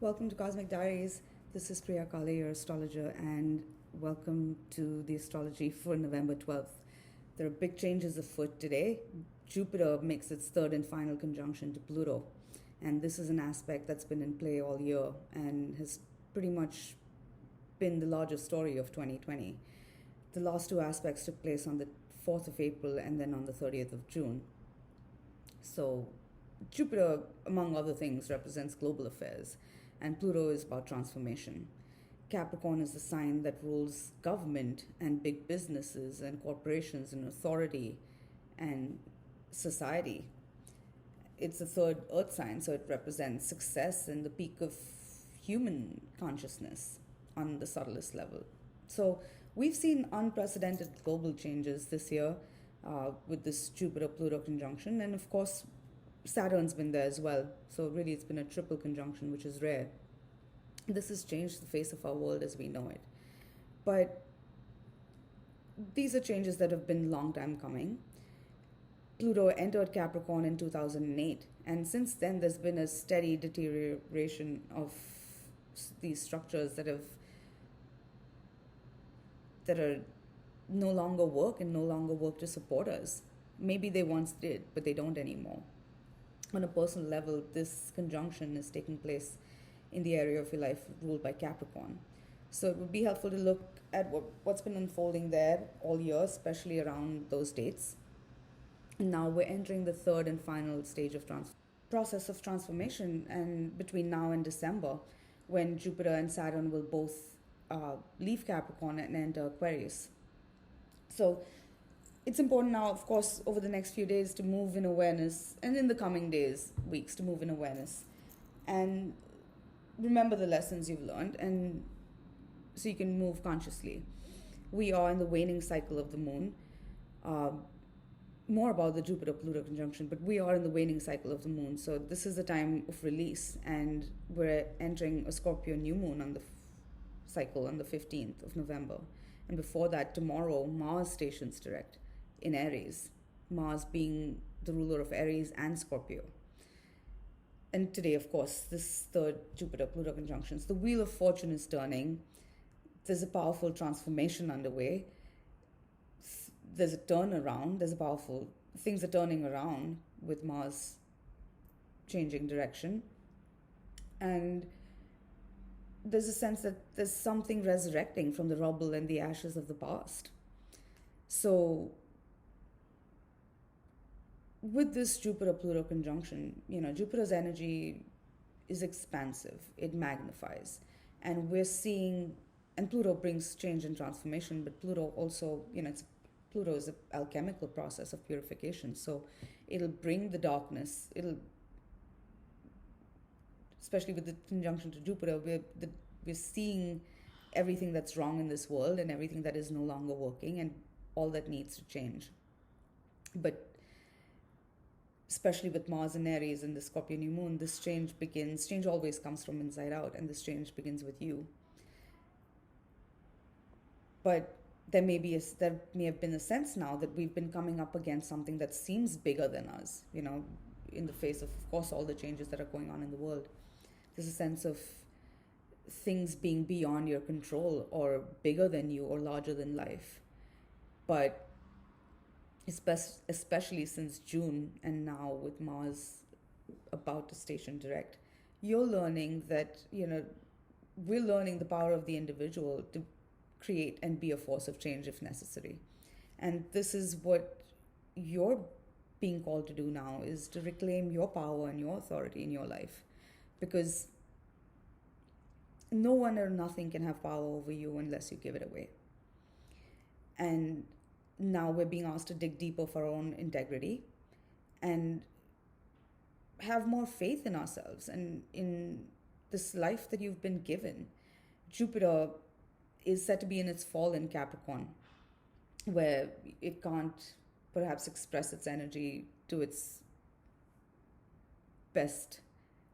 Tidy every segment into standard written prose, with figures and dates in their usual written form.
Welcome to Cosmic Diaries. This is Priya Kale, your astrologer, and welcome to the astrology for November 12th. There are big changes afoot today. Jupiter makes its third and final conjunction to Pluto, and this is an aspect that's been in play all year and has pretty much been the larger story of 2020. The last two aspects took place on the 4th of April and then on the 30th of June. So, Jupiter, among other things, represents global affairs, and Pluto is about transformation. Capricorn is the sign that rules government and big businesses and corporations and authority and society. It's the third earth sign, so it represents success and the peak of human consciousness on the subtlest level. So we've seen unprecedented global changes this year with this Jupiter-Pluto conjunction, and of course Saturn's been there as well. So really it's been a triple conjunction, which is rare. This has changed the face of our world as we know it. But these are changes that have been a long time coming. Pluto entered Capricorn in 2008, and since then there's been a steady deterioration of these structures that are no longer work and no longer work to support us. Maybe they once did, but they don't anymore. On a personal level, this conjunction is taking place in the area of your life ruled by Capricorn. So it would be helpful to look at what's been unfolding there all year, especially around those dates. And now we're entering the third and final stage of process of transformation, and between now and December, when Jupiter and Saturn will both leave Capricorn and enter Aquarius. So it's important now, of course, over the next few days to move in awareness, and in the coming days, weeks, to move in awareness and remember the lessons you've learned, and so you can move consciously. We are in the waning cycle of the moon. More about the Jupiter-Pluto conjunction, but we are in the waning cycle of the moon. So this is the time of release, and we're entering a Scorpio new moon on the cycle on the 15th of November. And before that, tomorrow, Mars stations direct in Aries, Mars being the ruler of Aries and Scorpio. And today, of course, this third Jupiter-Pluto conjunctions, the wheel of fortune is turning. There's a powerful transformation underway. There's a turnaround. Things are turning around with Mars changing direction. And there's a sense that there's something resurrecting from the rubble and the ashes of the past. So with this Jupiter-Pluto conjunction, Jupiter's energy is expansive. It magnifies. And we're seeing, and Pluto brings change and transformation, but Pluto also, Pluto is an alchemical process of purification. So it'll bring the darkness. Especially with the conjunction to Jupiter, we're seeing everything that's wrong in this world and everything that is no longer working and all that needs to change. But especially with Mars and Aries and the Scorpio new moon, this change begins. Change always comes from inside out, and this change begins with you. But there may have been a sense now that we've been coming up against something that seems bigger than us, in the face of course, all the changes that are going on in the world. There's a sense of things being beyond your control or bigger than you or larger than life. But especially since June and now with Mars about to station direct, you're learning that, we're learning the power of the individual to create and be a force of change if necessary. And this is what you're being called to do now, is to reclaim your power and your authority in your life. Because no one or nothing can have power over you unless you give it away. And now we're being asked to dig deeper for our own integrity and have more faith in ourselves and in this life that you've been given. Jupiter is said to be in its fall in Capricorn, where it can't perhaps express its energy to its best,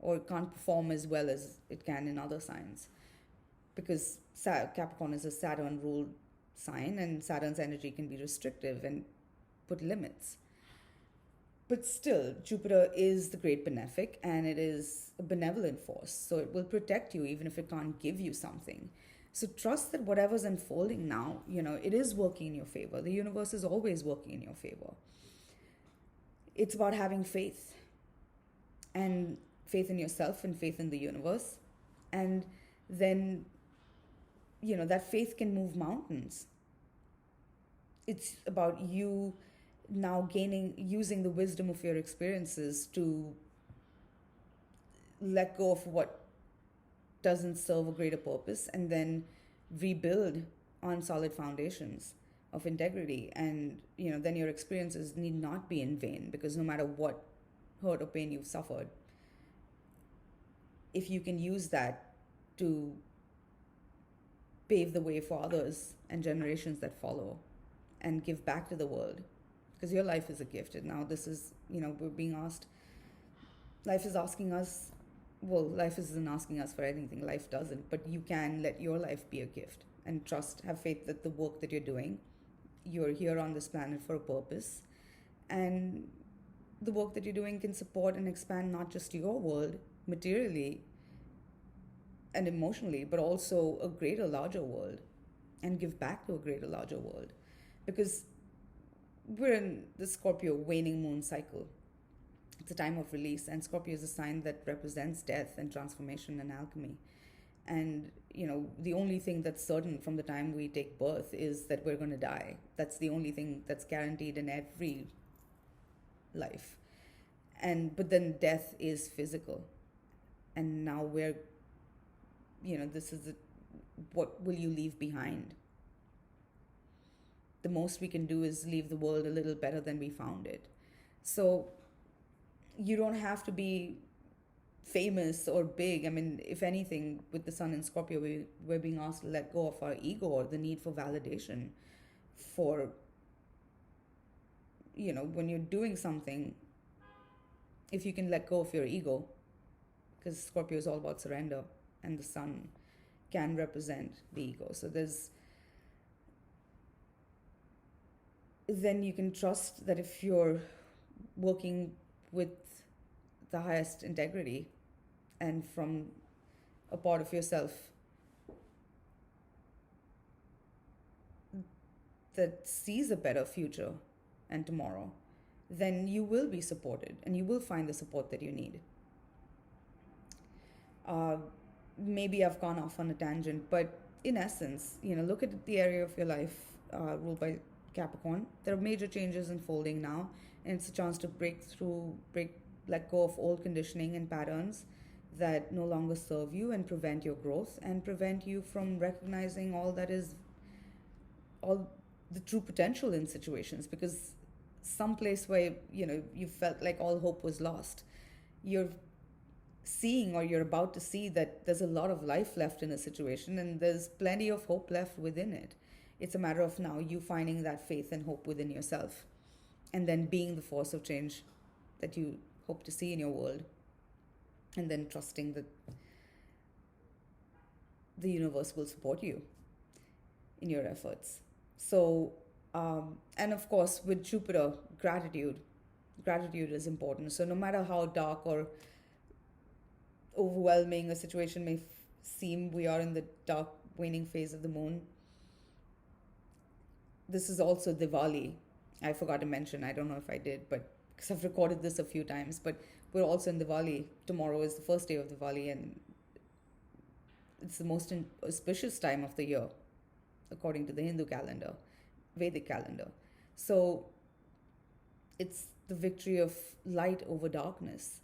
or it can't perform as well as it can in other signs, because Capricorn is a Saturn ruled sign, and Saturn's energy can be restrictive and put limits. But still, Jupiter is the great benefic and it is a benevolent force. So it will protect you even if it can't give you something. So trust that whatever's unfolding now, it is working in your favor. The universe is always working in your favor. It's about having faith, and faith in yourself and faith in the universe. And then, that faith can move mountains. It's about you now using the wisdom of your experiences to let go of what doesn't serve a greater purpose and then rebuild on solid foundations of integrity. And then your experiences need not be in vain, because no matter what hurt or pain you've suffered, if you can use that to pave the way for others and generations that follow and give back to the world, because your life is a gift. And now this is, we're being asked, life is asking us, well, life isn't asking us for anything, life doesn't, but you can let your life be a gift and have faith that the work that you're doing, you're here on this planet for a purpose, and the work that you're doing can support and expand not just your world materially and emotionally, but also a greater, larger world, and give back to a greater, larger world. Because we're in the Scorpio waning moon cycle. It's a time of release, and Scorpio is a sign that represents death and transformation and alchemy. And, the only thing that's certain from the time we take birth is that we're going to die. That's the only thing that's guaranteed in every life. But then death is physical. And now this is what will you leave behind? The most we can do is leave the world a little better than we found it. So you don't have to be famous or big. I mean, if anything, with the sun in Scorpio, we're being asked to let go of our ego or the need for validation for, when you're doing something, if you can let go of your ego, because Scorpio is all about surrender, and the sun can represent the ego. So then you can trust that if you're working with the highest integrity and from a part of yourself that sees a better future and tomorrow, then you will be supported and you will find the support that you need. Maybe I've gone off on a tangent, but in essence, look at the area of your life ruled by Capricorn. There are major changes unfolding now, and it's a chance to let go of old conditioning and patterns that no longer serve you and prevent your growth and prevent you from recognizing all the true potential in situations. Because some place where you felt like all hope was lost, you're seeing, or you're about to see, that there's a lot of life left in a situation and there's plenty of hope left within it. It's a matter of now you finding that faith and hope within yourself, and then being the force of change that you hope to see in your world, and then trusting that the universe will support you in your efforts. So, and of course, with Jupiter, gratitude is important. So no matter how dark or overwhelming a situation may seem, we are in the dark waning phase of the moon. This is also Diwali. I forgot to mention, I don't know if I did, but because I've recorded this a few times, but we're also in Diwali. Tomorrow is the first day of Diwali, and it's the most auspicious time of the year, according to the Hindu calendar, Vedic calendar. So it's the victory of light over darkness.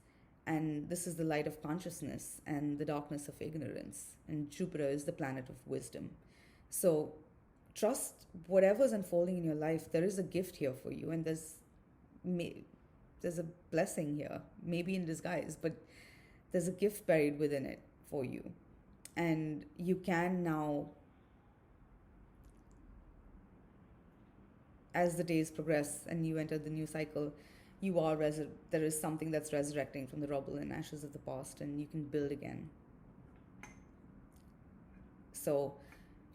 And this is the light of consciousness and the darkness of ignorance. And Jupiter is the planet of wisdom. So trust whatever's unfolding in your life. There is a gift here for you, and there's a blessing here, maybe in disguise, but there's a gift buried within it for you. And you can now, as the days progress and you enter the new cycle, there is something that's resurrecting from the rubble and ashes of the past, and you can build again. So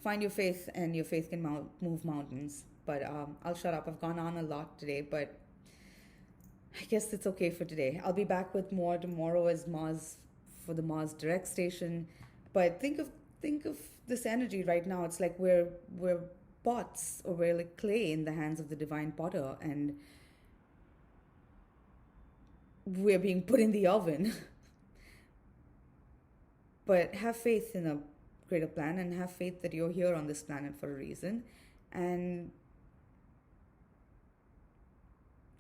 find your faith, and your faith can move mountains. But I'll shut up. I've gone on a lot today, but I guess it's okay for today. I'll be back with more tomorrow as Mars for the Mars Direct station. But think of this energy right now. It's like we're pots, or we're like clay in the hands of the divine potter, and we're being put in the oven. But have faith in a greater plan, and have faith that you're here on this planet for a reason, and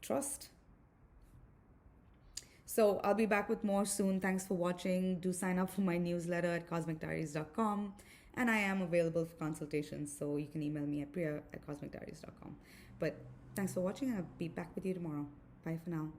trust. So I'll be back with more soon. Thanks for watching. Do sign up for my newsletter at cosmicdiaries.com. And I am available for consultations, so you can email me at priya@cosmicdiaries.com. But thanks for watching, and I'll be back with you tomorrow. Bye for now.